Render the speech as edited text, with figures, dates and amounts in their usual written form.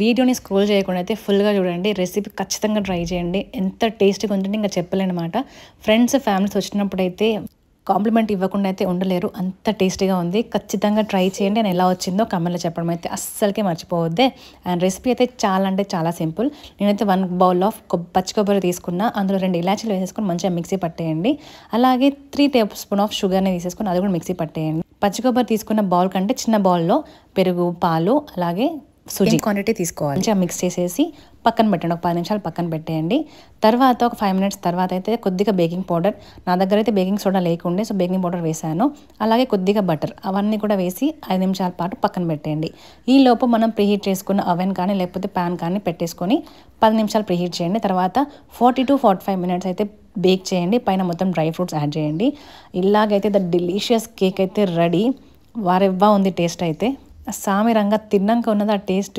వీడియోని స్క్రోల్ చేయకుండా అయితే ఫుల్గా చూడండి. రెసిపీ ఖచ్చితంగా ట్రై చేయండి. ఎంత టేస్టీగా ఉంటుంది ఇంకా చెప్పలేనమాట. ఫ్రెండ్స్ ఫ్యామిలీస్ వచ్చినప్పుడైతే కాంప్లిమెంట్ ఇవ్వకుండా అయితే ఉండలేరు, అంత టేస్టీగా ఉంది. ఖచ్చితంగా ట్రై చేయండి. నేను ఎలా వచ్చిందో కమెంట్లో చెప్పడం అయితే అస్సలకే మర్చిపోవద్దే. అండ్ రెసిపీ అయితే చాలా అంటే చాలా సింపుల్. నేనైతే 1 బౌల్ ఆఫ్ పచ్చి కొబ్బరి తీసుకున్నా, అందులో 2 ఇలాచీలు వేసేసుకొని మంచిగా మిక్సీ పట్టేయండి. అలాగే 3 టేబుల్ స్పూన్ ఆఫ్ షుగర్ని తీసేసుకొని అది కూడా మిక్సీ పట్టేయండి. పచ్చి కొబ్బరి తీసుకున్న బౌల్ కంటే చిన్న బౌల్లో పెరుగు, పాలు, అలాగే సుజీ క్వాంటిటీ తీసుకోవాలి. మంచిగా మిక్స్ చేసేసి పక్కన పెట్టండి. ఒక 10 నిమిషాలు పక్కన పెట్టేయండి. తర్వాత ఒక 5 మినిట్స్ తర్వాత అయితే కొద్దిగా బేకింగ్ పౌడర్, నా దగ్గర అయితే బేకింగ్ సోడా లేకుండే సో బేకింగ్ పౌడర్ వేసాను. అలాగే కొద్దిగా బటర్, అవన్నీ కూడా వేసి 5 నిమిషాల పాటు పక్కన పెట్టేయండి. ఈ లోపు మనం ప్రీహీట్ చేసుకున్న ఓవెన్ కానీ లేకపోతే ప్యాన్ కానీ పెట్టేసుకొని 10 నిమిషాలు ప్రీహీట్ చేయండి. తర్వాత 40 to 45 మినిట్స్ అయితే బేక్ చేయండి. పైన మొత్తం డ్రై ఫ్రూట్స్ యాడ్ చేయండి. ఇలాగైతే ద డెలీషియస్ కేక్ అయితే రెడీ. వారెవ్వా ఉంది టేస్ట్ అయితే. సామిరంగా తిన్నాక ఉన్నది ఆ టేస్ట్